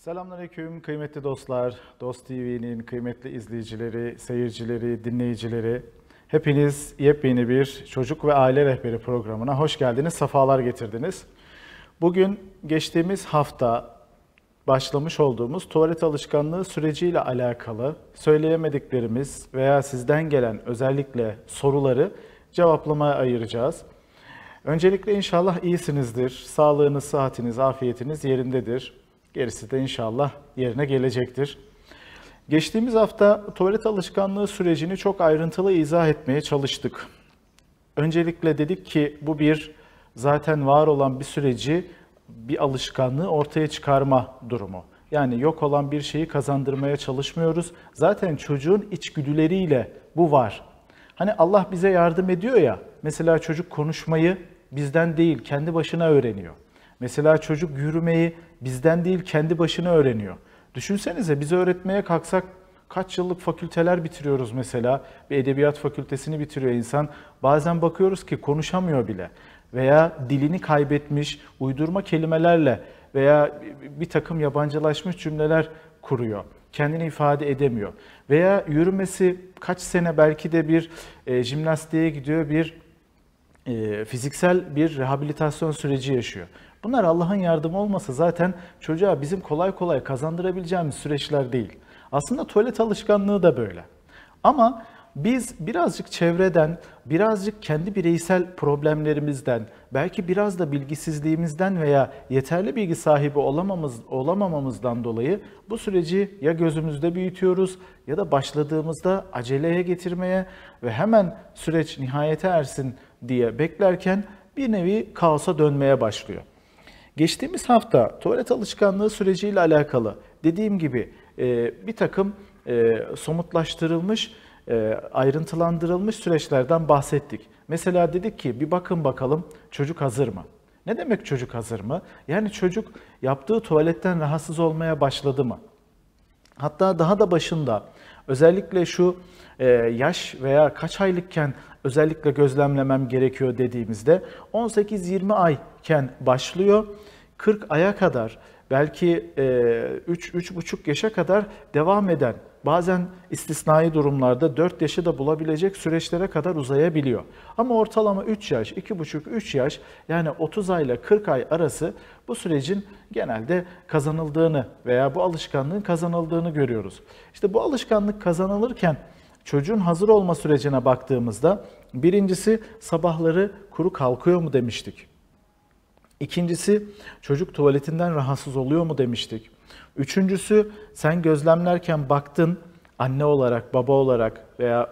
Selamünaleyküm kıymetli dostlar, Dost TV'nin kıymetli izleyicileri, seyircileri, dinleyicileri. Hepiniz yepyeni bir çocuk ve aile rehberi programına hoş geldiniz, sefalar getirdiniz. Bugün geçtiğimiz hafta başlamış olduğumuz tuvalet alışkanlığı süreciyle alakalı söyleyemediklerimiz veya sizden gelen özellikle soruları cevaplamaya ayıracağız. Öncelikle inşallah iyisinizdir, sağlığınız, sıhhatiniz, afiyetiniz yerindedir. Gerisi de inşallah yerine gelecektir. Geçtiğimiz hafta tuvalet alışkanlığı sürecini çok ayrıntılı izah etmeye çalıştık. Öncelikle dedik ki bu zaten var olan bir süreci, bir alışkanlığı ortaya çıkarma durumu. Yani yok olan bir şeyi kazandırmaya çalışmıyoruz. Zaten çocuğun içgüdüleriyle bu var. Hani Allah bize yardım ediyor ya, mesela çocuk konuşmayı bizden değil kendi başına öğreniyor. Mesela çocuk yürümeyi bizden değil kendi başına öğreniyor. Düşünsenize bize öğretmeye kalksak kaç yıllık fakülteler bitiriyoruz mesela. Bir edebiyat fakültesini bitiriyor insan. Bazen bakıyoruz ki konuşamıyor bile. Veya dilini kaybetmiş, uydurma kelimelerle veya bir takım yabancılaşmış cümleler kuruyor. Kendini ifade edemiyor. Veya yürümesi kaç sene belki de bir jimnastiğe gidiyor, fiziksel bir rehabilitasyon süreci yaşıyor. Bunlar Allah'ın yardımı olmasa zaten çocuğa bizim kolay kolay kazandırabileceğimiz süreçler değil. Aslında tuvalet alışkanlığı da böyle. Ama biz birazcık çevreden, birazcık kendi bireysel problemlerimizden, belki biraz da bilgisizliğimizden veya yeterli bilgi sahibi olamamamızdan dolayı bu süreci ya gözümüzde büyütüyoruz ya da başladığımızda aceleye getirmeye ve hemen süreç nihayete ersin diye beklerken bir nevi kaosa dönmeye başlıyor. Geçtiğimiz hafta tuvalet alışkanlığı süreciyle alakalı dediğim gibi bir takım somutlaştırılmış, ayrıntılandırılmış süreçlerden bahsettik. Mesela dedik ki bir bakın bakalım çocuk hazır mı? Ne demek çocuk hazır mı? Yani çocuk yaptığı tuvaletten rahatsız olmaya başladı mı? Hatta daha da başında özellikle şu yaş veya kaç aylıkken özellikle gözlemlemem gerekiyor dediğimizde 18-20 ayken başlıyor, 40 aya kadar belki 3-3,5 yaşa kadar devam eden, bazen istisnai durumlarda 4 yaşı da bulabilecek süreçlere kadar uzayabiliyor. Ama ortalama 3 yaş, 2,5-3 yaş yani 30 ay ile 40 ay arası bu sürecin genelde kazanıldığını veya bu alışkanlığın kazanıldığını görüyoruz. İşte bu alışkanlık kazanılırken çocuğun hazır olma sürecine baktığımızda birincisi sabahları kuru kalkıyor mu demiştik. İkincisi çocuk tuvaletinden rahatsız oluyor mu demiştik. Üçüncüsü sen gözlemlerken baktın anne olarak, baba olarak veya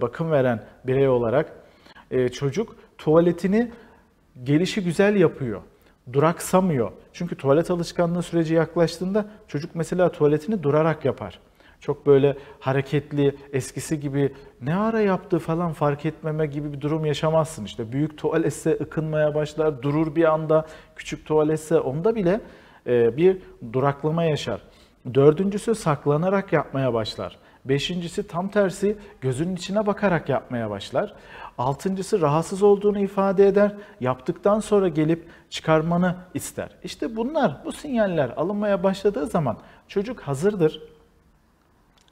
bakım veren birey olarak çocuk tuvaletini gelişi güzel yapıyor, duraksamıyor. Çünkü tuvalet alışkanlığı süreci yaklaştığında çocuk mesela tuvaletini durarak yapar. Çok böyle hareketli, eskisi gibi ne ara yaptı falan fark etmeme gibi bir durum yaşamazsın. İşte büyük tuvaletse ıkınmaya başlar, durur bir anda. Küçük tuvaletse onda bile bir duraklama yaşar. Dördüncüsü saklanarak yapmaya başlar. Beşincisi tam tersi gözünün içine bakarak yapmaya başlar. Altıncısı rahatsız olduğunu ifade eder. Yaptıktan sonra gelip çıkarmanı ister. İşte bu sinyaller alınmaya başladığı zaman çocuk hazırdır.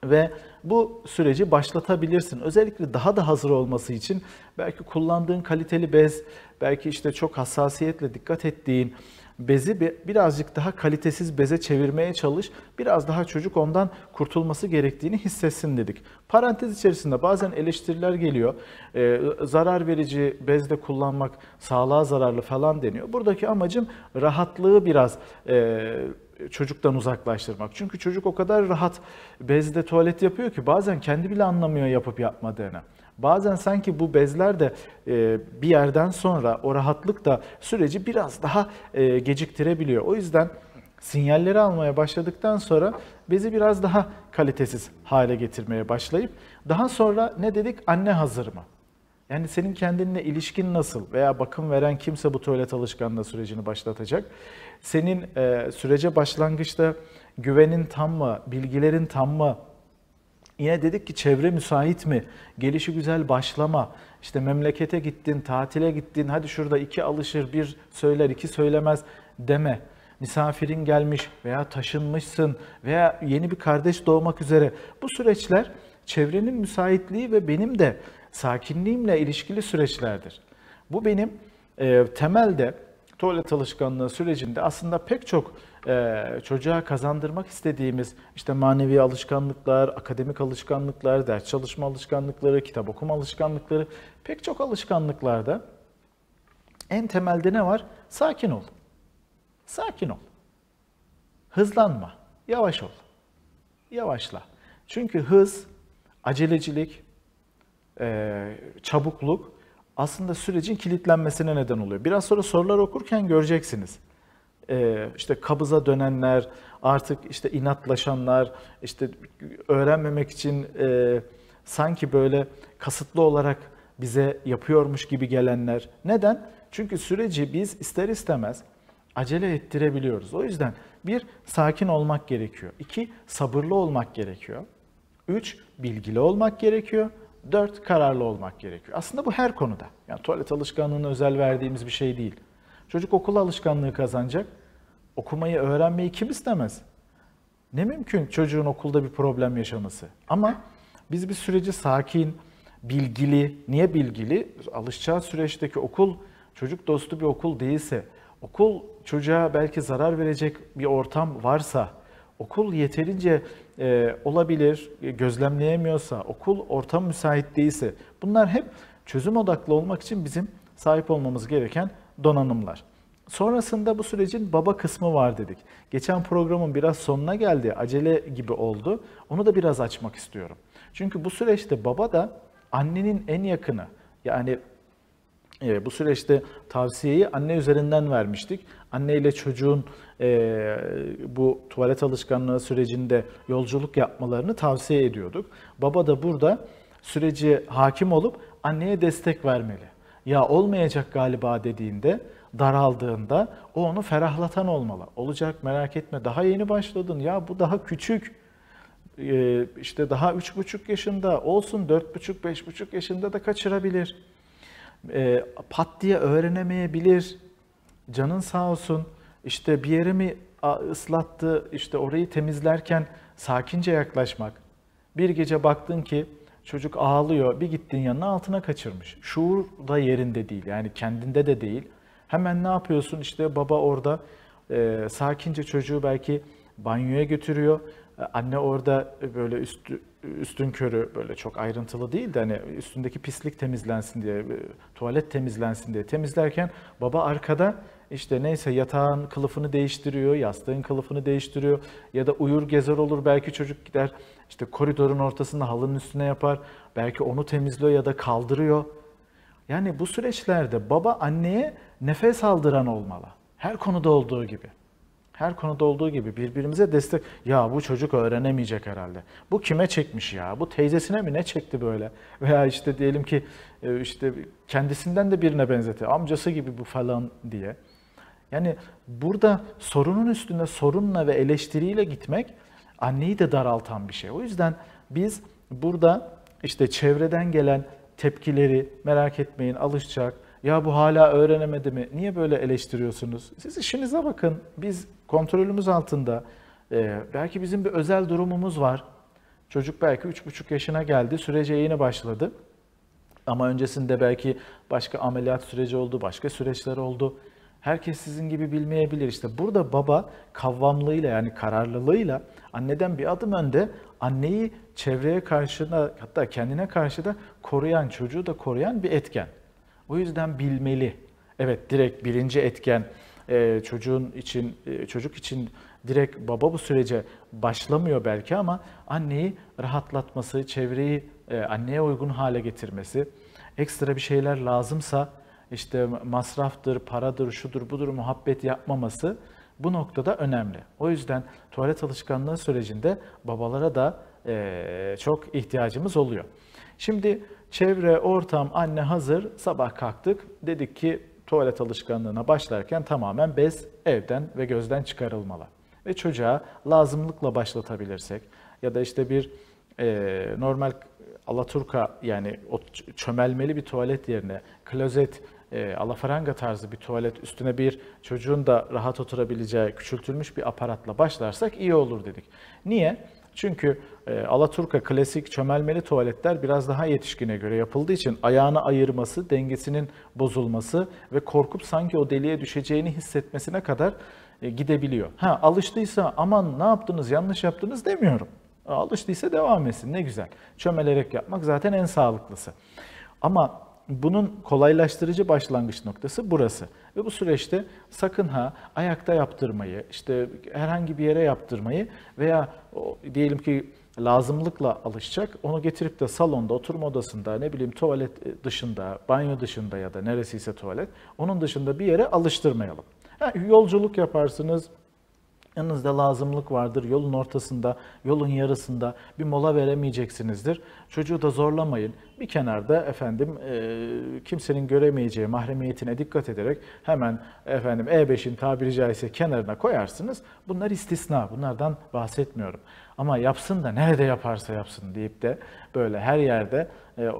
Ve bu süreci başlatabilirsin. Özellikle daha da hazır olması için belki kullandığın kaliteli bez, belki işte çok hassasiyetle dikkat ettiğin bezi birazcık daha kalitesiz beze çevirmeye çalış. Biraz daha çocuk ondan kurtulması gerektiğini hissetsin dedik. Parantez içerisinde bazen eleştiriler geliyor. Zarar verici bezde kullanmak sağlığa zararlı falan deniyor. Buradaki amacım rahatlığı biraz çocuktan uzaklaştırmak. Çünkü çocuk o kadar rahat bezde tuvalet yapıyor ki bazen kendi bile anlamıyor yapıp yapmadığını. Bazen sanki bu bezler de bir yerden sonra o rahatlık da süreci biraz daha geciktirebiliyor. O yüzden sinyalleri almaya başladıktan sonra bezi biraz daha kalitesiz hale getirmeye başlayıp daha sonra ne dedik? Anne hazır mı? Yani senin kendinle ilişkin nasıl veya bakım veren kimse bu tuvalet alışkanlığı sürecini başlatacak. Senin sürece başlangıçta güvenin tam mı, bilgilerin tam mı? Yine dedik ki çevre müsait mi? Gelişi güzel başlama. İşte memlekete gittin, tatile gittin, hadi şurada 2 alışır, 1 söyler, 2 söylemez deme. misafirin gelmiş veya taşınmışsın veya yeni bir kardeş doğmak üzere. Bu süreçler çevrenin müsaitliği ve benim de sakinliğimle ilişkili süreçlerdir. Bu benim temelde tuvalet alışkanlığı sürecinde aslında pek çok çocuğa kazandırmak istediğimiz işte manevi alışkanlıklar, akademik alışkanlıklar, ders çalışma alışkanlıkları, kitap okuma alışkanlıkları, pek çok alışkanlıklarda en temelde ne var? Sakin ol. Sakin ol. Hızlanma. Yavaş ol. Yavaşla. Çünkü hız, acelecilik, çabukluk aslında sürecin kilitlenmesine neden oluyor. Biraz sonra sorular okurken göreceksiniz. İşte kabıza dönenler, artık işte inatlaşanlar, işte öğrenmemek için sanki böyle kasıtlı olarak bize yapıyormuş gibi gelenler. Neden? Çünkü süreci biz ister istemez acele ettirebiliyoruz. O yüzden bir, sakin olmak gerekiyor. İki, sabırlı olmak gerekiyor. Üç, bilgili olmak gerekiyor. 4, kararlı olmak gerekiyor. Aslında bu her konuda. Yani tuvalet alışkanlığına özel verdiğimiz bir şey değil. Çocuk okul alışkanlığı kazanacak. Okumayı, öğrenmeyi kim istemez? Ne mümkün çocuğun okulda bir problem yaşaması. Ama biz bir süreci sakin, bilgili, niye bilgili? Alışacağı süreçteki okul, çocuk dostu bir okul değilse, okul çocuğa belki zarar verecek bir ortam varsa, okul yeterince olabilir, gözlemleyemiyorsa, okul ortam müsait değilse, bunlar hep çözüm odaklı olmak için bizim sahip olmamız gereken donanımlar. Sonrasında bu sürecin baba kısmı var dedik. Geçen programın biraz sonuna geldi, acele gibi oldu. Onu da biraz açmak istiyorum. Çünkü bu süreçte baba da annenin en yakını. Yani bu süreçte tavsiyeyi anne üzerinden vermiştik. Anne ile çocuğun bu tuvalet alışkanlığı sürecinde yolculuk yapmalarını tavsiye ediyorduk. Baba da burada süreci hakim olup anneye destek vermeli. Ya olmayacak galiba dediğinde, daraldığında o onu ferahlatan olmalı. Olacak, merak etme, daha yeni başladın, ya bu daha küçük, işte daha 3,5 yaşında olsun, 4,5-5,5 yaşında da kaçırabilir. Pat diye öğrenemeyebilir, canın sağ olsun, işte bir yere mi ıslattı, işte orayı temizlerken sakince yaklaşmak. Bir gece baktın ki çocuk ağlıyor, bir gittin yanına, altına kaçırmış. Şuur da yerinde değil, yani kendinde de değil. Hemen ne yapıyorsun? İşte baba orada sakince çocuğu belki banyoya götürüyor. Anne orada böyle üstünkörü, böyle çok ayrıntılı değil de hani üstündeki pislik temizlensin diye, tuvalet temizlensin diye temizlerken baba arkada işte neyse yatağın kılıfını değiştiriyor, yastığın kılıfını değiştiriyor ya da uyur gezer olur, belki çocuk gider işte koridorun ortasında halının üstüne yapar, belki onu temizliyor ya da kaldırıyor. Yani bu süreçlerde baba anneye nefes aldıran olmalı. Her konuda olduğu gibi. Her konuda olduğu gibi birbirimize destek. Ya bu çocuk öğrenemeyecek herhalde. Bu kime çekmiş ya? Bu teyzesine mi ne çekti böyle? Veya işte diyelim ki işte kendisinden de birine benzetiyor. Amcası gibi bu falan diye. Yani burada sorunun üstünde sorunla ve eleştiriyle gitmek anneyi de daraltan bir şey. O yüzden biz burada işte çevreden gelen tepkileri merak etmeyin, alışacak. Ya bu hala öğrenemedi mi? Niye böyle eleştiriyorsunuz? Siz işinize bakın. Biz kontrolümüz altında. Belki bizim bir özel durumumuz var. Çocuk belki 3,5 yaşına geldi. Sürece yeni başladı. Ama öncesinde belki başka ameliyat süreci oldu, başka süreçler oldu. Herkes sizin gibi bilmeyebilir. İşte burada baba kavvamlığıyla, yani kararlılığıyla anneden bir adım önde, anneyi çevreye karşı da, hatta kendine karşı da koruyan, çocuğu da koruyan bir etken. O yüzden bilmeli. Evet, direkt birinci etken çocuk için direkt baba bu sürece başlamıyor belki, ama anneyi rahatlatması, çevreyi anneye uygun hale getirmesi, ekstra bir şeyler lazımsa işte masraftır, paradır, şudur, budur muhabbet yapmaması bu noktada önemli. O yüzden tuvalet alışkanlığı sürecinde babalara da çok ihtiyacımız oluyor. Şimdi çevre, ortam, anne hazır, sabah kalktık. Dedik ki tuvalet alışkanlığına başlarken tamamen bez evden ve gözden çıkarılmalı. Ve çocuğa lazımlıkla başlatabilirsek ya da işte bir normal alaturka, yani o çömelmeli bir tuvalet yerine klozet alafaranga tarzı bir tuvalet, üstüne bir çocuğun da rahat oturabileceği küçültülmüş bir aparatla başlarsak iyi olur dedik. Niye? Çünkü alaturka klasik çömelmeli tuvaletler biraz daha yetişkine göre yapıldığı için ayağını ayırması, dengesinin bozulması ve korkup sanki o deliğe düşeceğini hissetmesine kadar gidebiliyor. Alıştıysa aman ne yaptınız, yanlış yaptınız demiyorum. Alıştıysa devam etsin, ne güzel. Çömelerek yapmak zaten en sağlıklısı. Ama bunun kolaylaştırıcı başlangıç noktası burası. Ve bu süreçte sakın ayakta yaptırmayı, işte herhangi bir yere yaptırmayı veya diyelim ki lazımlıkla alışacak, onu getirip de salonda, oturma odasında, ne bileyim tuvalet dışında, banyo dışında ya da neresiyse tuvalet, onun dışında bir yere alıştırmayalım. Yolculuk yaparsınız, yanınızda lazımlık vardır, yolun ortasında, yolun yarısında bir mola veremeyeceksinizdir. Çocuğu da zorlamayın. Bir kenarda kimsenin göremeyeceği mahremiyetine dikkat ederek hemen E5'in tabiri caizse kenarına koyarsınız. Bunlar istisna, bunlardan bahsetmiyorum. Ama yapsın da nerede yaparsa yapsın deyip de böyle her yerde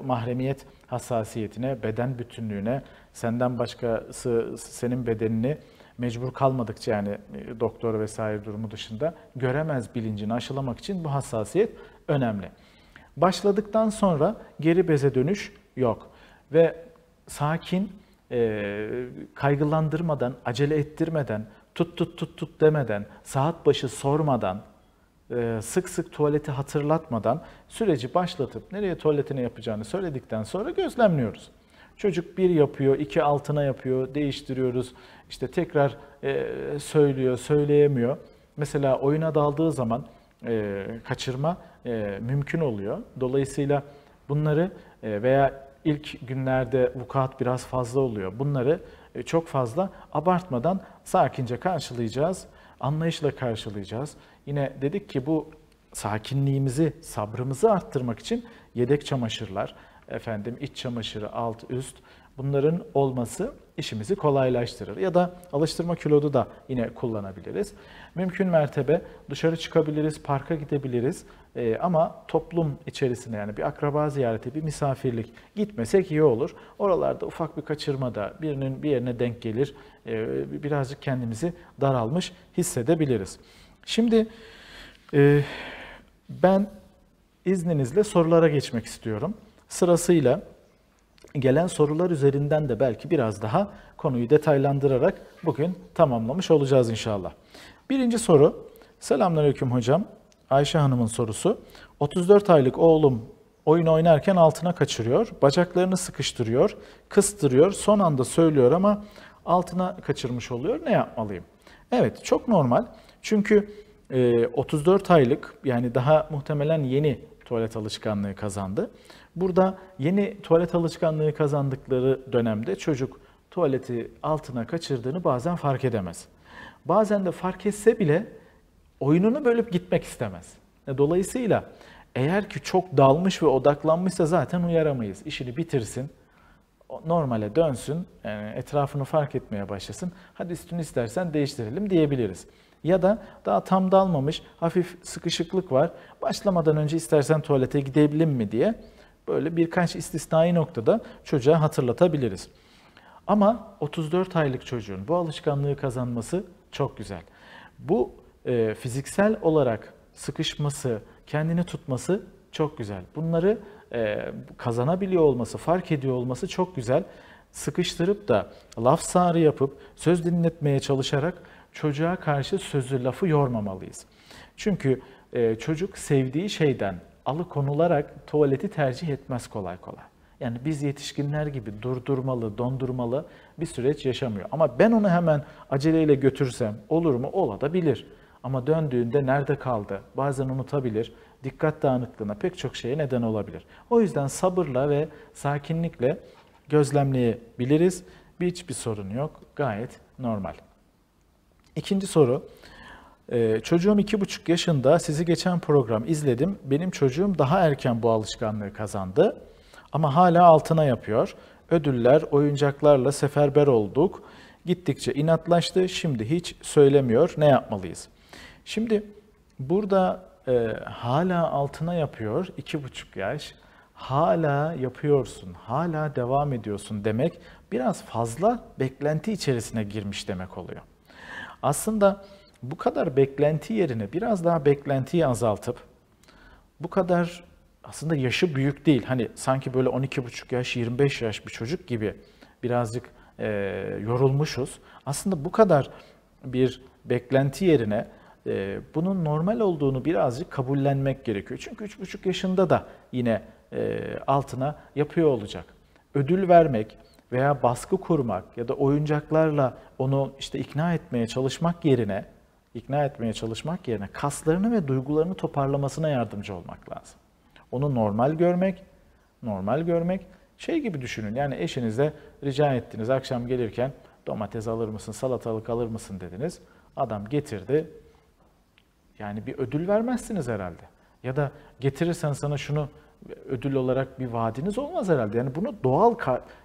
mahremiyet hassasiyetine, beden bütünlüğüne, senden başkası senin bedenini mecbur kalmadıkça, yani doktor vesaire durumu dışında göremez bilincini aşılamak için bu hassasiyet önemli. Başladıktan sonra geri beze dönüş yok. Ve sakin, kaygılandırmadan, acele ettirmeden, tut demeden, saat başı sormadan, sık sık tuvaleti hatırlatmadan süreci başlatıp nereye tuvaletini yapacağını söyledikten sonra gözlemliyoruz. Çocuk bir yapıyor, 2 altına yapıyor, değiştiriyoruz. İşte tekrar söylüyor, söyleyemiyor. Mesela oyuna daldığı zaman kaçırma mümkün oluyor. Dolayısıyla bunları veya ilk günlerde vukuat biraz fazla oluyor. Bunları çok fazla abartmadan sakince karşılayacağız, anlayışla karşılayacağız. Yine dedik ki bu sakinliğimizi, sabrımızı arttırmak için yedek çamaşırlar, iç çamaşırı, alt, üst, bunların olması işimizi kolaylaştırır. Ya da alıştırma kilodu da yine kullanabiliriz. Mümkün mertebe dışarı çıkabiliriz, parka gidebiliriz. Ama toplum içerisinde, yani bir akraba ziyareti, bir misafirlik gitmesek iyi olur. Oralarda ufak bir kaçırma da birinin bir yerine denk gelir. Birazcık kendimizi daralmış hissedebiliriz. Şimdi ben izninizle sorulara geçmek istiyorum. Sırasıyla gelen sorular üzerinden de belki biraz daha konuyu detaylandırarak bugün tamamlamış olacağız inşallah. Birinci soru, selamünaleyküm hocam. Ayşe Hanım'ın sorusu. 34 aylık oğlum oyun oynarken altına kaçırıyor, bacaklarını sıkıştırıyor, kıstırıyor, son anda söylüyor ama altına kaçırmış oluyor. Ne yapmalıyım? Evet, çok normal. Çünkü 34 aylık, yani daha muhtemelen yeni tuvalet alışkanlığı kazandı. Burada yeni tuvalet alışkanlığı kazandıkları dönemde çocuk tuvaleti altına kaçırdığını bazen fark edemez. Bazen de fark etse bile oyununu bölüp gitmek istemez. Dolayısıyla eğer ki çok dalmış ve odaklanmışsa zaten uyaramayız. İşini bitirsin, normale dönsün, yani etrafını fark etmeye başlasın. Hadi üstünü istersen değiştirelim diyebiliriz. Ya da daha tam dalmamış, hafif sıkışıklık var. Başlamadan önce istersen tuvalete gidelim mi diye böyle birkaç istisnai noktada çocuğa hatırlatabiliriz. Ama 34 aylık çocuğun bu alışkanlığı kazanması çok güzel. Bu fiziksel olarak sıkışması, kendini tutması çok güzel. Bunları kazanabiliyor olması, fark ediyor olması çok güzel. Sıkıştırıp da laf sarı yapıp söz dinletmeye çalışarak çocuğa karşı sözü lafı yormamalıyız. Çünkü çocuk sevdiği şeyden alıkonularak tuvaleti tercih etmez kolay kolay. Yani biz yetişkinler gibi durdurmalı, dondurmalı bir süreç yaşamıyor. Ama ben onu hemen aceleyle götürsem olur mu? Olabilir. Ama döndüğünde nerede kaldı? Bazen unutabilir. Dikkat dağınıklığına, pek çok şeye neden olabilir. O yüzden sabırla ve sakinlikle gözlemleyebiliriz. Hiçbir sorun yok. Gayet normal. İkinci soru. Çocuğum 2,5 yaşında, sizi geçen program izledim. Benim çocuğum daha erken bu alışkanlığı kazandı. Ama hala altına yapıyor. Ödüller, oyuncaklarla seferber olduk. Gittikçe inatlaştı. Şimdi hiç söylemiyor. Ne yapmalıyız? Şimdi burada hala altına yapıyor. 2,5 yaş. hala yapıyorsun, hala devam ediyorsun demek biraz fazla beklenti içerisine girmiş demek oluyor. Aslında bu kadar beklenti yerine biraz daha beklentiyi azaltıp bu kadar aslında yaşı büyük değil. Hani sanki böyle 12,5 yaş, 25 yaş bir çocuk gibi birazcık yorulmuşuz. Aslında bu kadar bir beklenti yerine bunun normal olduğunu birazcık kabullenmek gerekiyor. Çünkü 3,5 yaşında da yine altına yapıyor olacak. Ödül vermek veya baskı kurmak ya da oyuncaklarla onu işte ikna etmeye çalışmak yerine kaslarını ve duygularını toparlamasına yardımcı olmak lazım. Onu normal görmek. Şey gibi düşünün, yani eşinize rica ettiniz, akşam gelirken domates alır mısın, salatalık alır mısın dediniz. Adam getirdi. Yani bir ödül vermezsiniz herhalde. Ya da getirirsen sana şunu ödül olarak bir vaadiniz olmaz herhalde. Yani bunu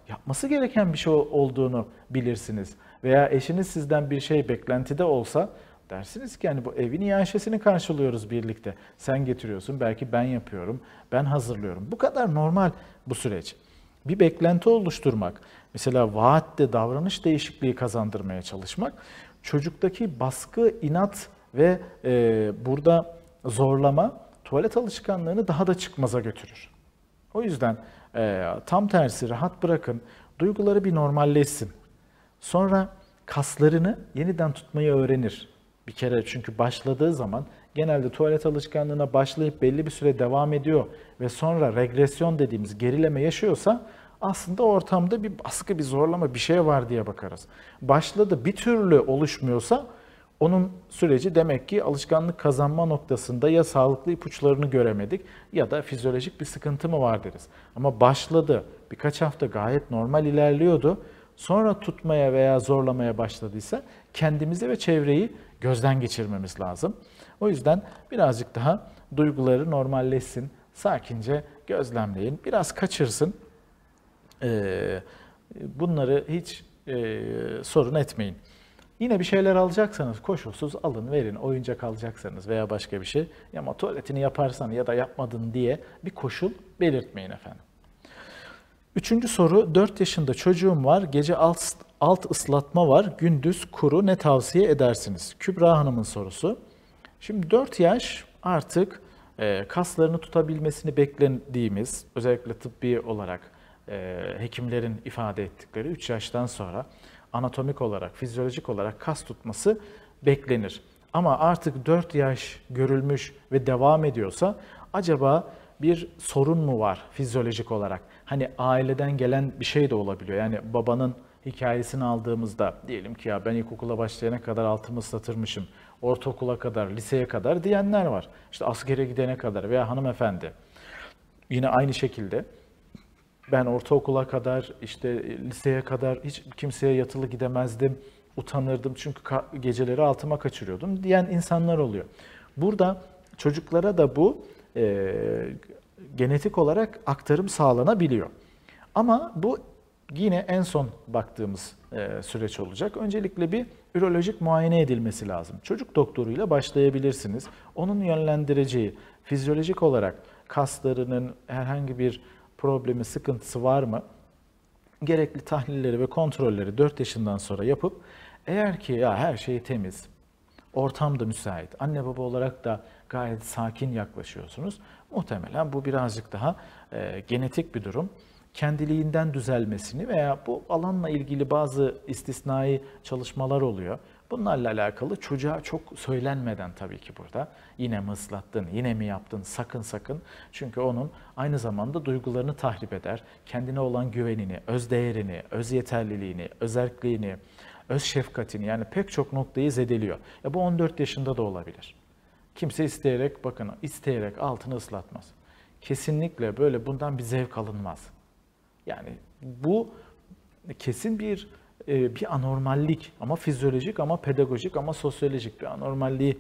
yapması gereken bir şey olduğunu bilirsiniz. Veya eşiniz sizden bir şey beklentide olsa dersiniz ki yani bu evin iaşesini karşılıyoruz birlikte. Sen getiriyorsun, belki ben yapıyorum, ben hazırlıyorum. Bu kadar normal bu süreç. Bir beklenti oluşturmak, mesela vaatte davranış değişikliği kazandırmaya çalışmak, çocuktaki baskı, inat ve burada zorlama tuvalet alışkanlığını daha da çıkmaza götürür. O yüzden tam tersi rahat bırakın, duyguları bir normalleşsin. Sonra kaslarını yeniden tutmayı öğrenir. Bir kere çünkü başladığı zaman genelde tuvalet alışkanlığına başlayıp belli bir süre devam ediyor ve sonra regresyon dediğimiz gerileme yaşıyorsa aslında ortamda bir baskı, bir zorlama, bir şey var diye bakarız. Başladı, bir türlü oluşmuyorsa onun süreci demek ki alışkanlık kazanma noktasında ya sağlıklı ipuçlarını göremedik ya da fizyolojik bir sıkıntı mı var deriz. Ama başladı, birkaç hafta gayet normal ilerliyordu. Sonra tutmaya veya zorlamaya başladıysa kendimizi ve çevreyi gözden geçirmemiz lazım. O yüzden birazcık daha duyguları normalleşsin, sakince gözlemleyin, biraz kaçırsın. Bunları hiç sorun etmeyin. Yine bir şeyler alacaksanız koşulsuz alın, verin. Oyuncak alacaksanız veya başka bir şey. Ama tuvaletini yaparsan ya da yapmadın diye bir koşul belirtmeyin efendim. Üçüncü soru, 4 yaşında çocuğum var, gece alt ıslatma var, gündüz kuru, ne tavsiye edersiniz? Kübra Hanım'ın sorusu. Şimdi 4 yaş artık kaslarını tutabilmesini beklediğimiz, özellikle tıbbi olarak hekimlerin ifade ettikleri 3 yaştan sonra anatomik olarak, fizyolojik olarak kas tutması beklenir. Ama artık 4 yaş görülmüş ve devam ediyorsa acaba bir sorun mu var fizyolojik olarak? Hani aileden gelen bir şey de olabiliyor. Yani babanın hikayesini aldığımızda diyelim ki ya ben ilkokula başlayana kadar altımı ıslatırmışım, ortaokula kadar, liseye kadar diyenler var. İşte askere gidene kadar veya hanımefendi yine aynı şekilde ben ortaokula kadar, işte liseye kadar hiç kimseye yatılı gidemezdim, utanırdım çünkü geceleri altıma kaçırıyordum diyen insanlar oluyor. Burada çocuklara da bu genetik olarak aktarım sağlanabiliyor. Ama bu yine en son baktığımız süreç olacak. Öncelikle bir ürolojik muayene edilmesi lazım. Çocuk doktoruyla başlayabilirsiniz. Onun yönlendireceği fizyolojik olarak kaslarının herhangi bir problemi, sıkıntısı var mı? Gerekli tahlilleri ve kontrolleri 4 yaşından sonra yapıp eğer ki ya her şey temiz, ortam da müsait, anne baba olarak da gayet sakin yaklaşıyorsunuz, muhtemelen bu birazcık daha genetik bir durum. Kendiliğinden düzelmesini veya bu alanla ilgili bazı istisnai çalışmalar oluyor. Bunlarla alakalı çocuğa çok söylenmeden tabii ki burada yine mi ıslattın, yine mi yaptın, sakın sakın. Çünkü onun aynı zamanda duygularını tahrip eder. Kendine olan güvenini, öz değerini, öz yeterliliğini, özerkliğini, öz şefkatini, yani pek çok noktayı zedeliyor. Bu 14 yaşında da olabilir. Kimse isteyerek, bakın isteyerek altını ıslatmaz. Kesinlikle böyle bundan bir zevk alınmaz. Yani bu kesin bir anormallik, ama fizyolojik, ama pedagojik, ama sosyolojik bir anormalliği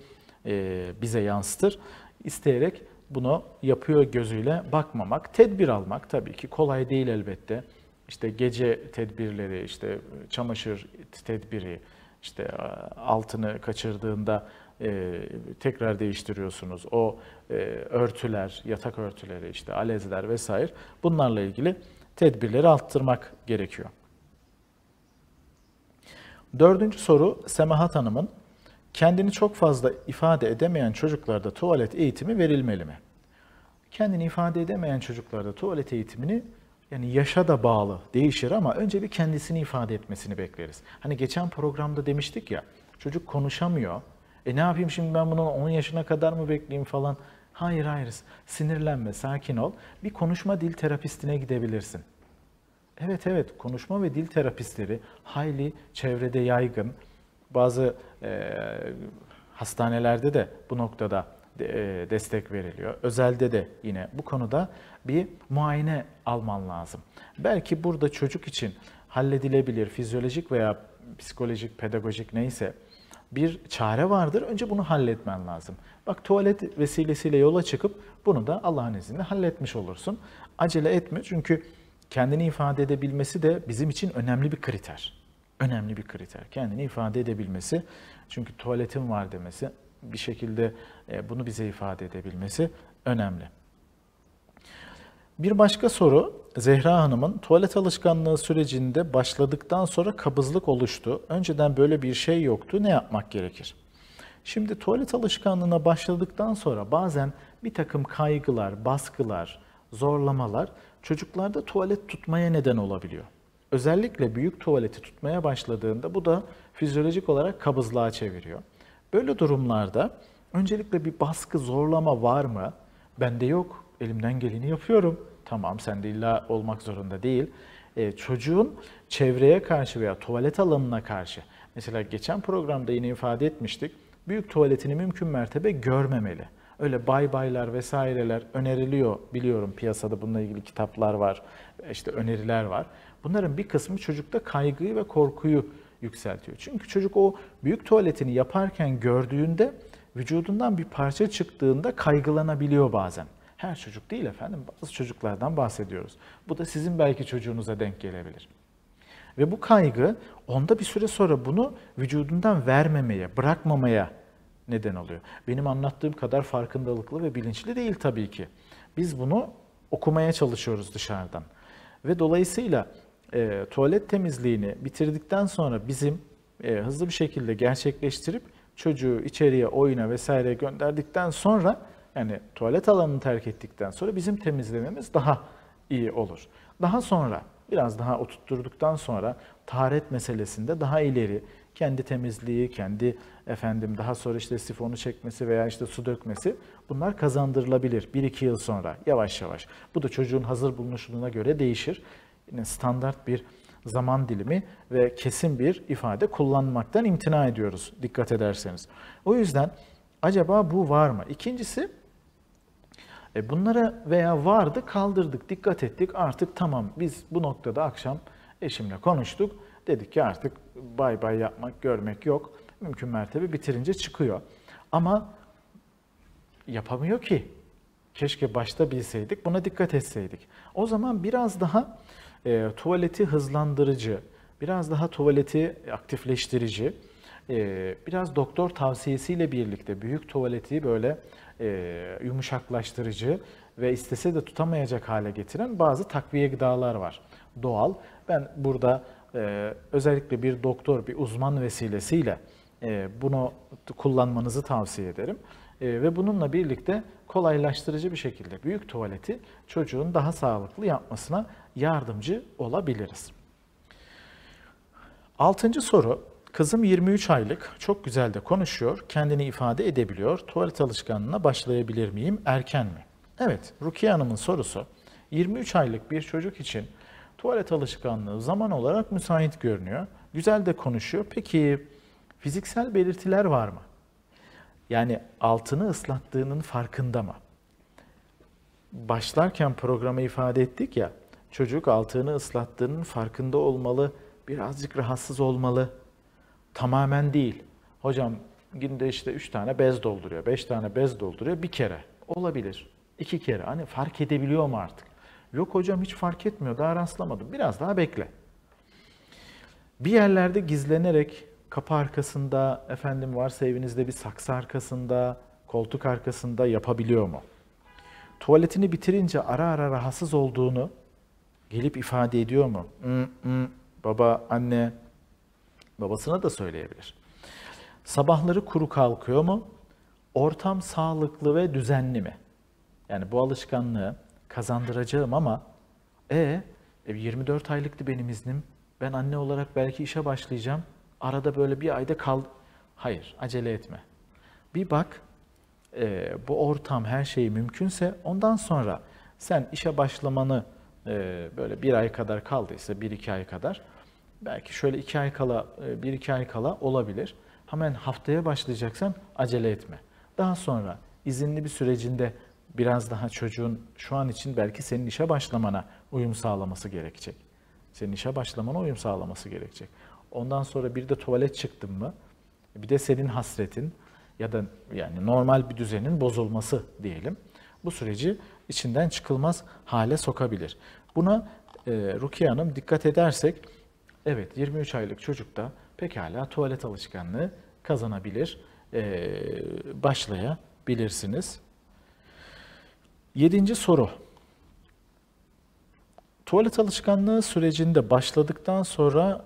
bize yansıtır. İsteyerek bunu yapıyor gözüyle bakmamak, tedbir almak tabii ki kolay değil elbette. İşte gece tedbirleri, işte çamaşır tedbiri, işte altını kaçırdığında tekrar değiştiriyorsunuz. O örtüler, yatak örtüleri, işte alezler vesaire, bunlarla ilgili tedbirleri arttırmak gerekiyor. Dördüncü soru Semahat Hanım'ın, kendini çok fazla ifade edemeyen çocuklarda tuvalet eğitimi verilmeli mi? Kendini ifade edemeyen çocuklarda tuvalet eğitimini, yani yaşa da bağlı, değişir ama önce bir kendisini ifade etmesini bekleriz. Hani geçen programda demiştik ya, çocuk konuşamıyor. Ne yapayım şimdi, ben bunun 10 yaşına kadar mı bekleyeyim falan. Hayır, sinirlenme, sakin ol. Bir konuşma dil terapistine gidebilirsin. Evet, konuşma ve dil terapistleri hayli çevrede yaygın. Bazı hastanelerde de bu noktada destek veriliyor. Özelde de yine bu konuda bir muayene alman lazım. Belki burada çocuk için halledilebilir, fizyolojik veya psikolojik, pedagojik neyse bir çare vardır. Önce bunu halletmen lazım. Bak, tuvalet vesilesiyle yola çıkıp bunu da Allah'ın izniyle halletmiş olursun. Acele etme, çünkü kendini ifade edebilmesi de bizim için önemli bir kriter. Önemli bir kriter. Kendini ifade edebilmesi, çünkü tuvaletim var demesi, bir şekilde bunu bize ifade edebilmesi önemli. Bir başka soru Zehra Hanım'ın, tuvalet alışkanlığı sürecinde başladıktan sonra kabızlık oluştu. Önceden böyle bir şey yoktu. Ne yapmak gerekir? Şimdi tuvalet alışkanlığına başladıktan sonra bazen bir takım kaygılar, baskılar, zorlamalar çocuklarda tuvalet tutmaya neden olabiliyor. Özellikle büyük tuvaleti tutmaya başladığında bu da fizyolojik olarak kabızlığa çeviriyor. Böyle durumlarda öncelikle bir baskı, zorlama var mı? Bende yok, elimden geleni yapıyorum. Tamam, sende illa olmak zorunda değil. Çocuğun çevreye karşı veya tuvalet alanına karşı, mesela geçen programda yine ifade etmiştik, büyük tuvaletini mümkün mertebe görmemeli. Öyle baylar vesaireler öneriliyor, biliyorum, piyasada bununla ilgili kitaplar var, işte öneriler var. Bunların bir kısmı çocukta kaygıyı ve korkuyu yükseltiyor. Çünkü çocuk o büyük tuvaletini yaparken gördüğünde, vücudundan bir parça çıktığında kaygılanabiliyor bazen. Her çocuk değil efendim, bazı çocuklardan bahsediyoruz. Bu da sizin belki çocuğunuza denk gelebilir. Ve bu kaygı onda bir süre sonra bunu vücudundan vermemeye, bırakmamaya neden oluyor. Benim anlattığım kadar farkındalıklı ve bilinçli değil tabii ki. Biz bunu okumaya çalışıyoruz dışarıdan. Ve dolayısıyla tuvalet temizliğini bitirdikten sonra bizim hızlı bir şekilde gerçekleştirip çocuğu içeriye, oyuna vesaire gönderdikten sonra, yani tuvalet alanını terk ettikten sonra bizim temizlememiz daha iyi olur. Daha sonra, biraz daha oturtturduktan sonra taharet meselesinde daha ileri, kendi temizliği, kendi daha sonra işte sifonu çekmesi veya işte su dökmesi, bunlar kazandırılabilir 1-2 yıl sonra yavaş yavaş. Bu da çocuğun hazır bulunuşluğuna göre değişir. Yine standart bir zaman dilimi ve kesin bir ifade kullanmaktan imtina ediyoruz, dikkat ederseniz. O yüzden acaba bu var mı? İkincisi, bunlara veya vardı, kaldırdık, dikkat ettik, artık tamam, biz bu noktada akşam eşimle konuştuk. Dedik ki artık bay yapmak, görmek yok. Mümkün mertebe bitirince çıkıyor. Ama yapamıyor ki. Keşke başta bilseydik, buna dikkat etseydik. O zaman biraz daha tuvaleti hızlandırıcı, biraz daha tuvaleti aktifleştirici, biraz doktor tavsiyesiyle birlikte büyük tuvaleti böyle yumuşaklaştırıcı ve istese de tutamayacak hale getiren bazı takviye gıdalar var. Doğal. Ben burada özellikle bir doktor, bir uzman vesilesiyle bunu kullanmanızı tavsiye ederim. Ve bununla birlikte kolaylaştırıcı bir şekilde büyük tuvaleti çocuğun daha sağlıklı yapmasına yardımcı olabiliriz. 6. soru. Kızım 23 aylık, çok güzel de konuşuyor, kendini ifade edebiliyor. Tuvalet alışkanlığına başlayabilir miyim, erken mi? Evet, Rukiye Hanım'ın sorusu. 23 aylık bir çocuk için tuvalet alışkanlığı zaman olarak müsait görünüyor. Güzel de konuşuyor. Peki fiziksel belirtiler var mı? Yani altını ıslattığının farkında mı? Başlarken programa ifade ettik ya, çocuk altını ıslattığının farkında olmalı, birazcık rahatsız olmalı. Tamamen değil. Hocam günde işte 3 tane bez dolduruyor, 5 tane bez dolduruyor, bir kere. Olabilir. 2 kere. Hani fark edebiliyor mu artık? Yok hocam, hiç fark etmiyor, daha rastlamadım. Biraz daha bekle. Bir yerlerde gizlenerek kapı arkasında, efendim varsa evinizde bir saksı arkasında, koltuk arkasında yapabiliyor mu? Tuvaletini bitirince ara ara rahatsız olduğunu gelip ifade ediyor mu? Baba, anne, babasına da söyleyebilir. Sabahları kuru kalkıyor mu? Ortam sağlıklı ve düzenli mi? Yani bu alışkanlığı kazandıracağım ama 24 aylıktı benim iznim. Ben anne olarak belki işe başlayacağım. Arada böyle bir ayda kal. Hayır, acele etme. Bir bak, bu ortam her şey mümkünse ondan sonra sen işe başlamanı böyle bir ay kadar kaldıysa, bir iki ay kadar, belki şöyle 2 ay kala, 1-2 ay kala olabilir. Hemen haftaya başlayacaksan acele etme. Daha sonra izinli bir sürecinde biraz daha çocuğun şu an için belki senin işe başlamana uyum sağlaması gerekecek. Senin işe başlamana uyum sağlaması gerekecek. Ondan sonra bir de tuvalet çıktın mı, bir de senin hasretin ya da yani normal bir düzenin bozulması diyelim. Bu süreci içinden çıkılmaz hale sokabilir. Buna Rukiye Hanım dikkat edersek, evet 23 aylık çocukta pekala tuvalet alışkanlığı kazanabilir, başlayabilirsiniz. 7. soru. Tuvalet alışkanlığı sürecinde başladıktan sonra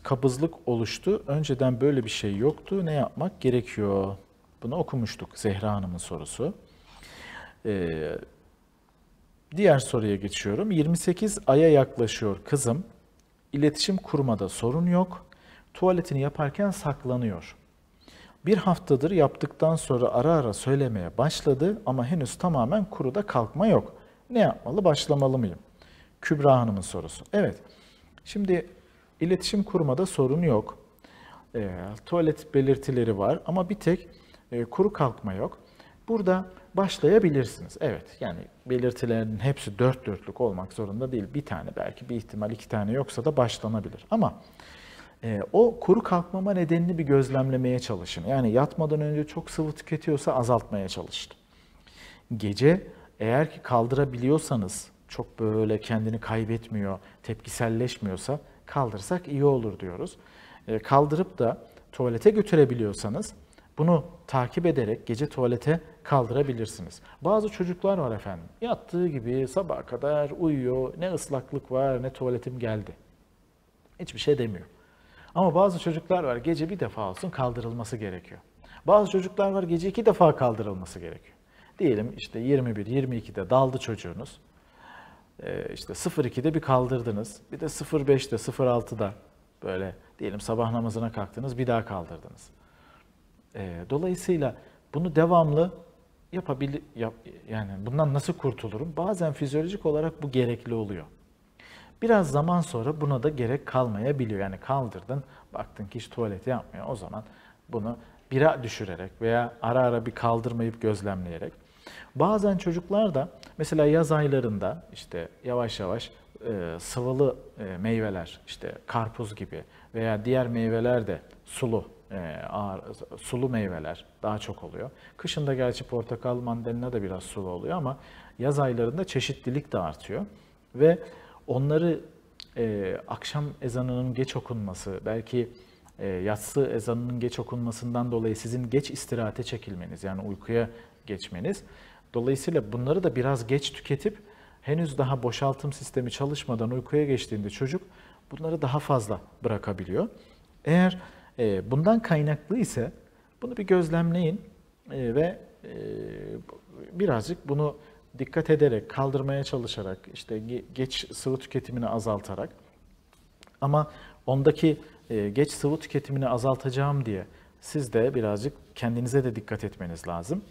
kabızlık oluştu. Önceden böyle bir şey yoktu. Ne yapmak gerekiyor? Bunu okumuştuk. Zehra Hanım'ın sorusu. Diğer soruya geçiyorum. 28 aya yaklaşıyor kızım. İletişim kurmada sorun yok. Tuvaletini yaparken saklanıyor. Bir haftadır yaptıktan sonra ara ara söylemeye başladı ama henüz tamamen kuruda kalkma yok. Ne yapmalı, başlamalı mıyım? Kübra Hanım'ın sorusu. Evet, şimdi iletişim kurmada sorun yok. Tuvalet belirtileri var ama bir tek kuru kalkma yok. Burada başlayabilirsiniz. Evet, yani belirtilerin hepsi dört dörtlük olmak zorunda değil. Bir tane, belki bir ihtimal 2 tane yoksa da başlanabilir. Ama o kuru kalkmama nedenini bir gözlemlemeye çalışın. Yani yatmadan önce çok sıvı tüketiyorsa azaltmaya çalışın. Gece eğer ki kaldırabiliyorsanız, çok böyle kendini kaybetmiyor, tepkiselleşmiyorsa kaldırsak iyi olur diyoruz. Kaldırıp da tuvalete götürebiliyorsanız bunu takip ederek gece tuvalete kaldırabilirsiniz. Bazı çocuklar var efendim, yattığı gibi sabaha kadar uyuyor, ne ıslaklık var ne tuvaletim geldi. Hiçbir şey demiyor. Ama bazı çocuklar var, gece bir defa olsun kaldırılması gerekiyor. Bazı çocuklar var, gece 2 defa kaldırılması gerekiyor. Diyelim işte 21-22'de daldı çocuğunuz. İşte 02'de bir kaldırdınız. Bir de 05'te, 06'da böyle diyelim sabah namazına kalktınız, bir daha kaldırdınız. Dolayısıyla bunu devamlı yani bundan nasıl kurtulurum? Bazen fizyolojik olarak bu gerekli oluyor. Biraz zaman sonra buna da gerek kalmayabiliyor. Yani kaldırdın, baktın ki hiç tuvaleti yapmıyor. O zaman bunu 1'e düşürerek veya ara ara bir kaldırmayıp gözlemleyerek. Bazen çocuklar da mesela yaz aylarında işte yavaş yavaş sıvılı meyveler, işte karpuz gibi veya diğer meyveler de sulu meyveler daha çok oluyor. Kışında gerçi portakal, mandalina da biraz sulu oluyor ama yaz aylarında çeşitlilik de artıyor. Ve onları akşam ezanının geç okunması, belki yatsı ezanının geç okunmasından dolayı sizin geç istirahate çekilmeniz, yani uykuya geçmeniz. Dolayısıyla bunları da biraz geç tüketip henüz daha boşaltım sistemi çalışmadan uykuya geçtiğinde çocuk bunları daha fazla bırakabiliyor. Eğer bundan kaynaklı ise bunu bir gözlemleyin ve birazcık bunu dikkat ederek, kaldırmaya çalışarak, işte geç sıvı tüketimini azaltarak, ama ondaki geç sıvı tüketimini azaltacağım diye siz de birazcık kendinize de dikkat etmeniz lazım.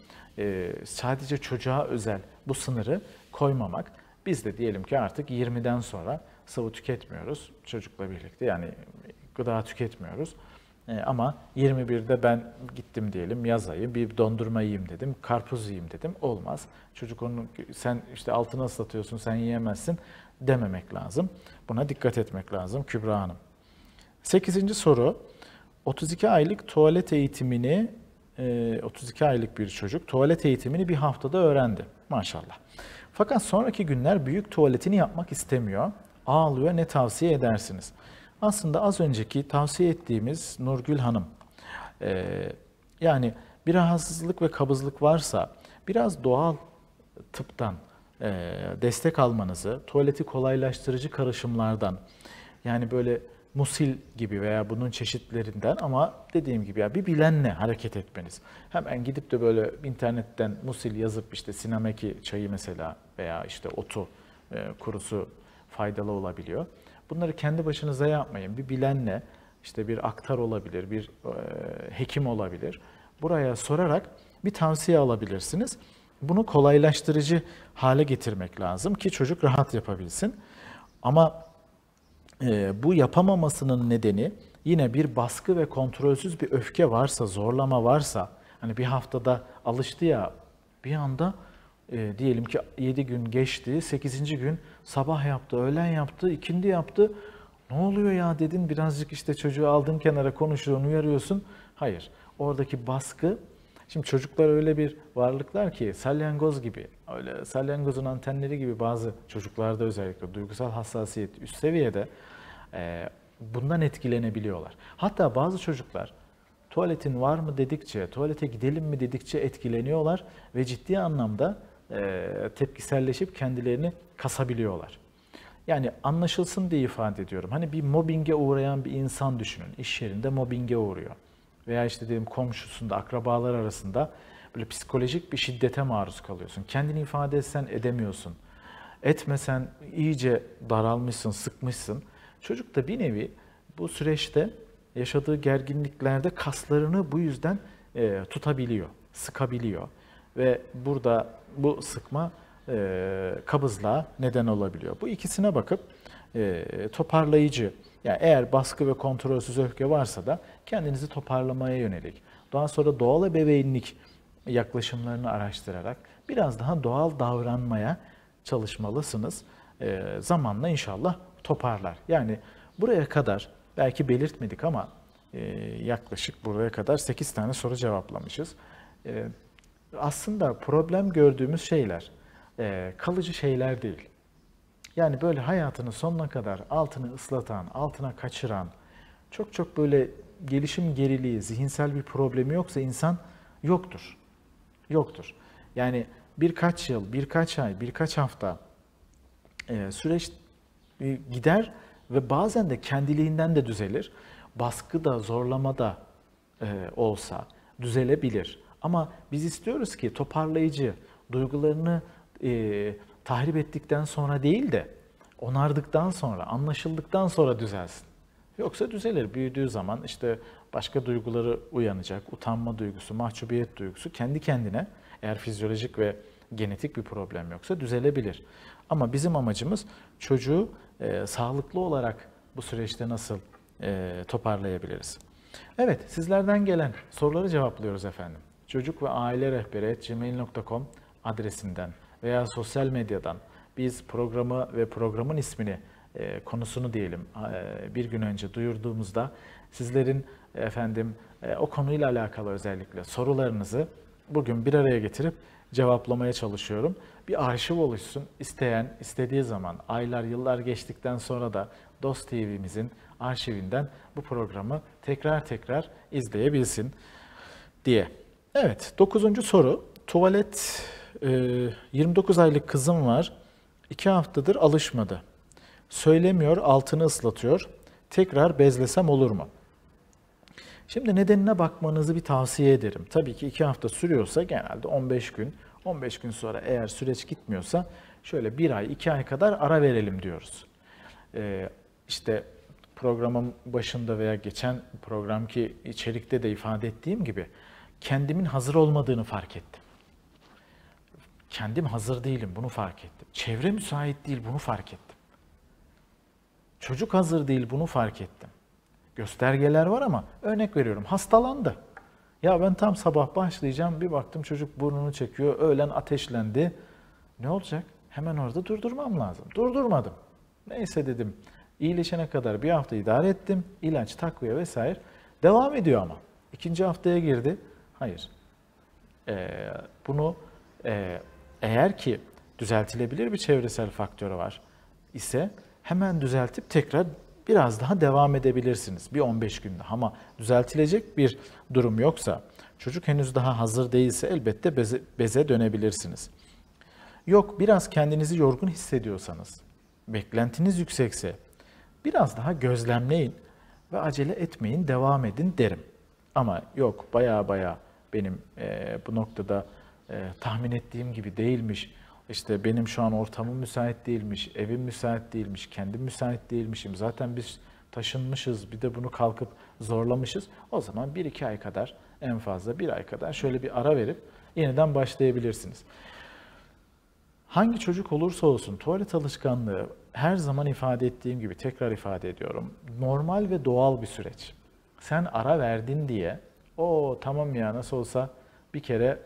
Sadece çocuğa özel bu sınırı koymamak. Biz de diyelim ki artık 20'den sonra sıvı tüketmiyoruz çocukla birlikte, yani gıda tüketmiyoruz. Ama 21'de ben gittim diyelim yaz ayı, bir dondurma yiyeyim dedim, karpuz yiyeyim dedim. Olmaz. Çocuk onu, sen işte altını ıslatıyorsun, sen yiyemezsin dememek lazım. Buna dikkat etmek lazım Kübra Hanım. 8. soru. 32 aylık tuvalet eğitimini, 32 aylık bir çocuk tuvalet eğitimini bir haftada öğrendi. Maşallah. Fakat sonraki günler büyük tuvaletini yapmak istemiyor. Ağlıyor, ne tavsiye edersiniz? Aslında az önceki tavsiye ettiğimiz Nurgül Hanım, yani bir rahatsızlık ve kabızlık varsa biraz doğal tıptan destek almanızı, tuvaleti kolaylaştırıcı karışımlardan, yani böyle musil gibi veya bunun çeşitlerinden, ama dediğim gibi ya bir bilenle hareket etmeniz. Hemen gidip de böyle internetten musil yazıp işte sinameki çayı mesela veya işte otu kurusu faydalı olabiliyor. Bunları kendi başınıza yapmayın. Bir bilenle, işte bir aktar olabilir, bir hekim olabilir. Buraya sorarak bir tavsiye alabilirsiniz. Bunu kolaylaştırıcı hale getirmek lazım ki çocuk rahat yapabilsin. Ama bu yapamamasının nedeni yine bir baskı ve kontrolsüz bir öfke varsa, zorlama varsa, hani bir haftada alıştı ya, bir anda diyelim ki 7 gün geçti, 8. gün sabah yaptı, öğlen yaptı, ikindi yaptı. Ne oluyor ya dedin, birazcık işte çocuğu aldın kenara, konuşuyorsun, uyarıyorsun. Hayır, oradaki baskı, şimdi çocuklar öyle bir varlıklar ki salyangoz gibi, öyle salyangozun antenleri gibi bazı çocuklarda özellikle duygusal hassasiyet üst seviyede, bundan etkilenebiliyorlar. Hatta bazı çocuklar tuvaletin var mı dedikçe, tuvalete gidelim mi dedikçe etkileniyorlar ve ciddi anlamda tepkiselleşip kendilerini kasabiliyorlar. Yani anlaşılsın diye ifade ediyorum. Hani bir mobbinge uğrayan bir insan düşünün. İş yerinde mobbinge uğruyor. Veya işte diyelim komşusunda, akrabalar arasında böyle psikolojik bir şiddete maruz kalıyorsun. Kendini ifade etsen edemiyorsun. Etmesen iyice daralmışsın, sıkmışsın. Çocuk da bir nevi bu süreçte yaşadığı gerginliklerde kaslarını bu yüzden tutabiliyor, sıkabiliyor. Ve burada bu sıkma kabızlığa neden olabiliyor. Bu ikisine bakıp toparlayıcı, yani eğer baskı ve kontrolsüz öfke varsa da kendinizi toparlamaya yönelik, daha sonra doğal ebeveynlik yaklaşımlarını araştırarak biraz daha doğal davranmaya çalışmalısınız. Zamanla inşallah toparlar. Yani buraya kadar belki belirtmedik ama yaklaşık buraya kadar 8 tane soru cevaplamışız. Aslında problem gördüğümüz şeyler kalıcı şeyler değil. Yani böyle hayatını sonuna kadar altını ıslatan, altına kaçıran, çok çok böyle gelişim geriliği, zihinsel bir problemi yoksa insan yoktur. Yoktur. Yani birkaç yıl, birkaç ay, birkaç hafta süreç gider ve bazen de kendiliğinden de düzelir. Baskı da, zorlama da olsa düzelebilir. Ama biz istiyoruz ki toparlayıcı, duygularını tahrip ettikten sonra değil de onardıktan sonra, anlaşıldıktan sonra düzelsin. Yoksa düzelir. Büyüdüğü zaman işte başka duyguları uyanacak. Utanma duygusu, mahcubiyet duygusu kendi kendine, eğer fizyolojik ve genetik bir problem yoksa düzelebilir. Ama bizim amacımız çocuğu sağlıklı olarak bu süreçte nasıl toparlayabiliriz? Evet, sizlerden gelen soruları cevaplıyoruz efendim. Çocuk ve aile rehberi@gmail.com adresinden veya sosyal medyadan biz programı ve programın ismini, konusunu diyelim, bir gün önce duyurduğumuzda sizlerin efendim o konuyla alakalı özellikle sorularınızı bugün bir araya getirip cevaplamaya çalışıyorum. Bir arşiv oluşsun, isteyen istediği zaman aylar yıllar geçtikten sonra da Dost TV'mizin arşivinden bu programı tekrar tekrar izleyebilsin diye. Evet, 9. soru. Tuvalet, 29 aylık kızım var. 2 haftadır alışmadı. Söylemiyor, altını ıslatıyor. Tekrar bezlesem olur mu? Şimdi nedenine bakmanızı bir tavsiye ederim. Tabii ki 2 hafta sürüyorsa genelde 15 gün. 15 gün sonra eğer süreç gitmiyorsa şöyle 1 ay, 2 ay kadar ara verelim diyoruz. İşte programın başında veya geçen programki içerikte de ifade ettiğim gibi kendimin hazır olmadığını fark ettim. Kendim hazır değilim, bunu fark ettim. Çevre müsait değil, bunu fark ettim. Çocuk hazır değil, bunu fark ettim. Göstergeler var ama örnek veriyorum, hastalandı. Ya ben tam sabah başlayacağım, bir baktım çocuk burnunu çekiyor, öğlen ateşlendi. Ne olacak? Hemen orada durdurmam lazım. Durdurmadım. Neyse dedim, iyileşene kadar bir hafta idare ettim. İlaç, takviye vesaire. Devam ediyor ama. 2. haftaya girdi. Hayır. Bunu eğer ki düzeltilebilir bir çevresel faktörü var ise hemen düzeltip tekrar biraz daha devam edebilirsiniz. Bir 15 gün daha, ama düzeltilecek bir durum yoksa, çocuk henüz daha hazır değilse elbette beze dönebilirsiniz. Yok, biraz kendinizi yorgun hissediyorsanız, beklentiniz yüksekse biraz daha gözlemleyin ve acele etmeyin, devam edin derim. Ama yok, baya benim bu noktada tahmin ettiğim gibi değilmiş, İşte benim şu an ortamım müsait değilmiş, evim müsait değilmiş, kendim müsait değilmişim, zaten biz taşınmışız, bir de bunu kalkıp zorlamışız. O zaman 1-2 ay kadar, en fazla 1 ay kadar şöyle bir ara verip yeniden başlayabilirsiniz. Hangi çocuk olursa olsun tuvalet alışkanlığı, her zaman ifade ettiğim gibi, tekrar ifade ediyorum, normal ve doğal bir süreç. Sen ara verdin diye, o tamam ya nasıl olsa bir kere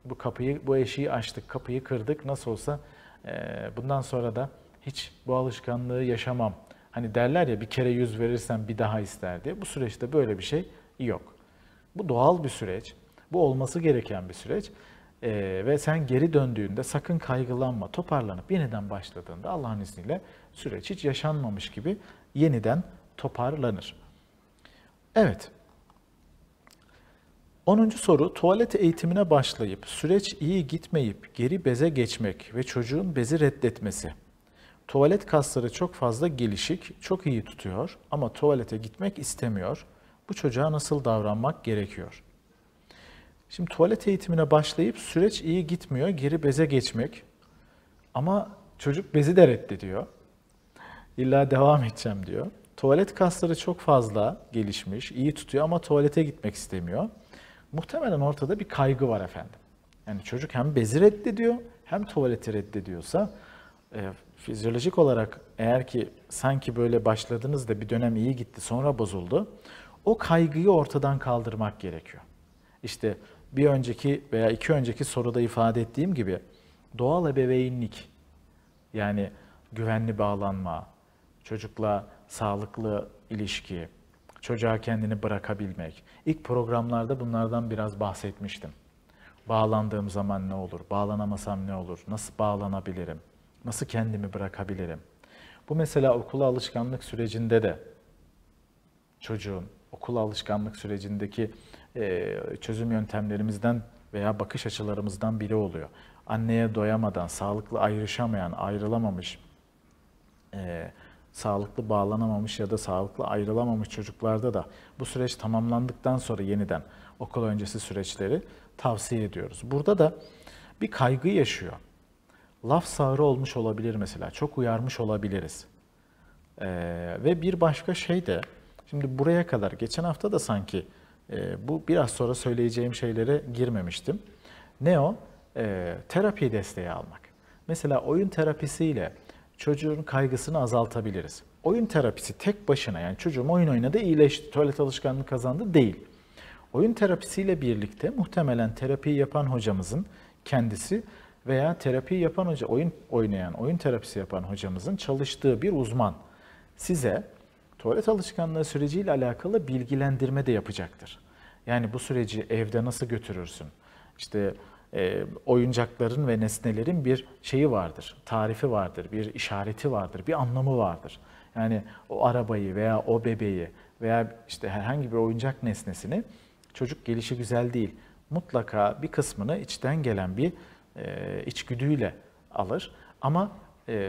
bu kapıyı, bu eşiği açtık, kapıyı kırdık, nasıl olsa bundan sonra da hiç bu alışkanlığı yaşamam. Hani derler ya, bir kere yüz verirsen bir daha ister diye. Bu süreçte böyle bir şey yok. Bu doğal bir süreç, bu olması gereken bir süreç. Ve sen geri döndüğünde sakın kaygılanma, toparlanıp yeniden başladığında Allah'ın izniyle süreç hiç yaşanmamış gibi yeniden toparlanır. Evet. 10. soru, tuvalet eğitimine başlayıp süreç iyi gitmeyip geri beze geçmek ve çocuğun bezi reddetmesi. Tuvalet kasları çok fazla gelişik, çok iyi tutuyor ama tuvalete gitmek istemiyor. Bu çocuğa nasıl davranmak gerekiyor? Şimdi tuvalet eğitimine başlayıp süreç iyi gitmiyor, geri beze geçmek. Ama çocuk bezi de reddediyor. İlla devam edeceğim diyor. Tuvalet kasları çok fazla gelişmiş, iyi tutuyor ama tuvalete gitmek istemiyor. Muhtemelen ortada bir kaygı var efendim. Yani çocuk hem bezi reddediyor hem tuvaleti reddediyorsa, fizyolojik olarak eğer ki sanki böyle başladınız da bir dönem iyi gitti sonra bozuldu, o kaygıyı ortadan kaldırmak gerekiyor. İşte bir önceki veya 2 önceki soruda ifade ettiğim gibi doğal ebeveynlik, yani güvenli bağlanma, çocukla sağlıklı ilişki, çocuğa kendini bırakabilmek. İlk programlarda bunlardan biraz bahsetmiştim. Bağlandığım zaman ne olur, bağlanamasam ne olur, nasıl bağlanabilirim, nasıl kendimi bırakabilirim? Bu mesela okul alışkanlık sürecinde de çocuğun okul alışkanlık sürecindeki çözüm yöntemlerimizden veya bakış açılarımızdan biri oluyor. Anneye doyamadan, sağlıklı ayrışamayan, ayrılamamış, sağlıklı bağlanamamış ya da sağlıklı ayrılamamış çocuklarda da bu süreç tamamlandıktan sonra yeniden okul öncesi süreçleri tavsiye ediyoruz. Burada da bir kaygı yaşıyor. Laf sağırı olmuş olabilir mesela, çok uyarmış olabiliriz. Ve bir başka şey de, şimdi buraya kadar, geçen hafta da sanki bu biraz sonra söyleyeceğim şeylere girmemiştim. Ne o? Terapi desteği almak. Mesela oyun terapisiyle çocuğun kaygısını azaltabiliriz. Oyun terapisi tek başına, yani çocuğum oyun oynadı, iyileşti, tuvalet alışkanlığı kazandı değil. Oyun terapisiyle birlikte muhtemelen terapiyi yapan hocamızın kendisi veya terapiyi yapan hoca, oyun terapisi yapan hocamızın çalıştığı bir uzman size tuvalet alışkanlığı süreciyle alakalı bilgilendirme de yapacaktır. Yani bu süreci evde nasıl götürürsün? İşte oyuncakların ve nesnelerin bir şeyi vardır, tarifi vardır, bir işareti vardır, bir anlamı vardır. Yani o arabayı veya o bebeği veya işte herhangi bir oyuncak nesnesini, çocuk gelişigüzel değil, mutlaka bir kısmını içten gelen bir içgüdüyle alır. Ama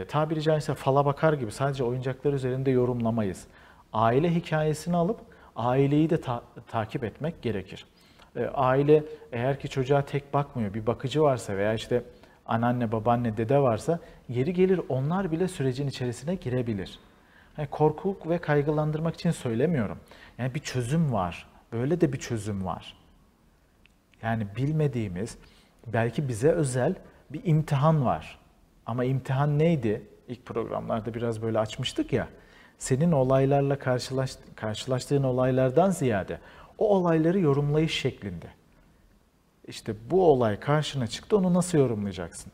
tabiri caizse fala bakar gibi sadece oyuncaklar üzerinde yorumlamayız. Aile hikayesini alıp aileyi de takip etmek gerekir. Aile eğer ki çocuğa tek bakmıyor, bir bakıcı varsa veya işte anneanne, babaanne, dede varsa, yeri gelir onlar bile sürecin içerisine girebilir. Yani korku ve kaygılandırmak için söylemiyorum. Yani bir çözüm var. Böyle de bir çözüm var. Yani bilmediğimiz, belki bize özel bir imtihan var. Ama imtihan neydi? İlk programlarda biraz böyle açmıştık ya. Senin olaylarla karşılaştığın olaylardan ziyade o olayları yorumlayış şeklinde. İşte bu olay karşına çıktı, onu nasıl yorumlayacaksın?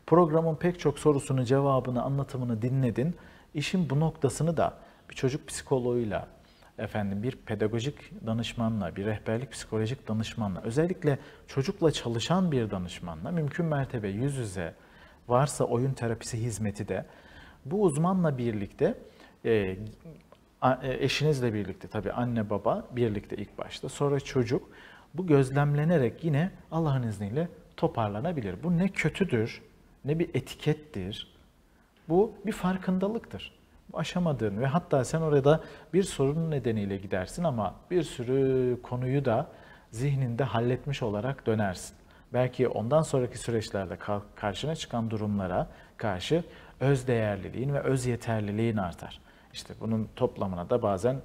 Programın pek çok sorusunu, cevabını, anlatımını dinledin. İşin bu noktasını da bir çocuk psikoloğuyla, bir pedagojik danışmanla, bir rehberlik psikolojik danışmanla, özellikle çocukla çalışan bir danışmanla, mümkün mertebe yüz yüze, varsa oyun terapisi hizmeti de, bu uzmanla birlikte eşinizle birlikte, tabii anne baba birlikte ilk başta, sonra çocuk, bu gözlemlenerek yine Allah'ın izniyle toparlanabilir. Bu ne kötüdür, ne bir etikettir. Bu bir farkındalıktır. Bu aşamadığın ve hatta sen orada bir sorun nedeniyle gidersin ama bir sürü konuyu da zihninde halletmiş olarak dönersin. Belki ondan sonraki süreçlerde karşına çıkan durumlara karşı öz değerliliğin ve öz yeterliliğin artar. İşte bunun toplamına da bazen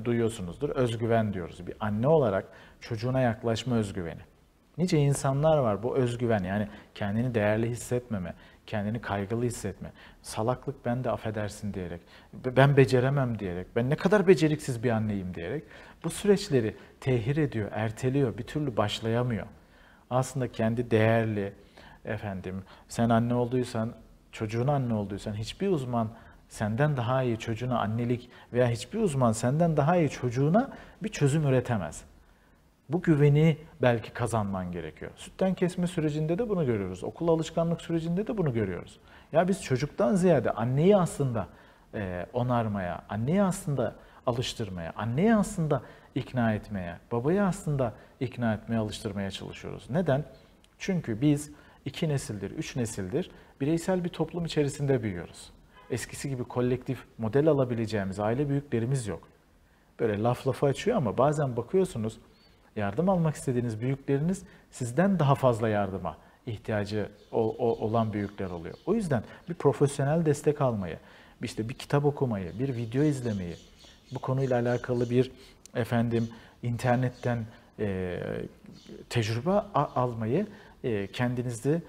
duyuyorsunuzdur. Özgüven diyoruz. Bir anne olarak çocuğuna yaklaşma özgüveni. Nice insanlar var bu özgüven, yani kendini değerli hissetmeme, kendini kaygılı hissetme, salaklık ben de affedersin diyerek, ben beceremem diyerek, ben ne kadar beceriksiz bir anneyim diyerek bu süreçleri tehir ediyor, erteliyor, bir türlü başlayamıyor. Aslında kendi değerli, sen anne olduysan, çocuğuna anne olduysan hiçbir uzman senden daha iyi çocuğuna annelik veya hiçbir uzman senden daha iyi çocuğuna bir çözüm üretemez. Bu güveni belki kazanman gerekiyor. Sütten kesme sürecinde de bunu görüyoruz. Okul alışkanlık sürecinde de bunu görüyoruz. Ya biz çocuktan ziyade anneyi aslında onarmaya, anneyi aslında alıştırmaya, anneyi aslında ikna etmeye, babayı aslında ikna etmeye, alıştırmaya çalışıyoruz. Neden? Çünkü biz 2 nesildir, 3 nesildir bireysel bir toplum içerisinde büyüyoruz. Eskisi gibi kolektif model alabileceğimiz aile büyüklerimiz yok. Böyle laf lafı açıyor ama bazen bakıyorsunuz, yardım almak istediğiniz büyükleriniz sizden daha fazla yardıma ihtiyacı olan büyükler oluyor. O yüzden bir profesyonel destek almayı, işte bir kitap okumayı, bir video izlemeyi, bu konuyla alakalı bir internetten tecrübe almayı kendinizde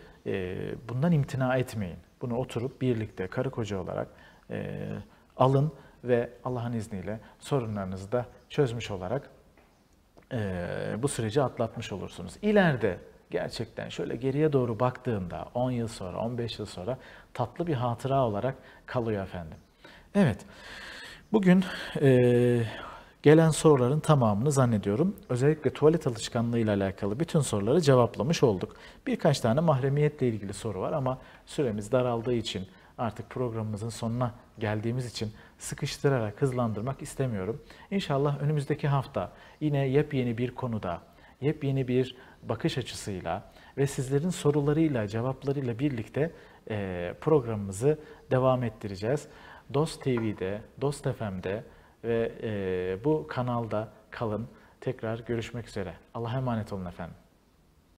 bundan imtina etmeyin. Bunu oturup birlikte karı koca olarak alın ve Allah'ın izniyle sorunlarınızı da çözmüş olarak bu süreci atlatmış olursunuz. İleride gerçekten şöyle geriye doğru baktığında 10 yıl sonra, 15 yıl sonra tatlı bir hatıra olarak kalıyor efendim. Evet, bugün gelen soruların tamamını zannediyorum özellikle tuvalet alışkanlığı ile alakalı bütün soruları cevaplamış olduk. Birkaç tane mahremiyetle ilgili soru var ama süremiz daraldığı için, artık programımızın sonuna geldiğimiz için sıkıştırarak hızlandırmak istemiyorum. İnşallah önümüzdeki hafta yine yepyeni bir konuda, yepyeni bir bakış açısıyla ve sizlerin sorularıyla, cevaplarıyla birlikte programımızı devam ettireceğiz. Dost TV'de, Dost FM'de ve bu kanalda kalın. Tekrar görüşmek üzere. Allah'a emanet olun efendim.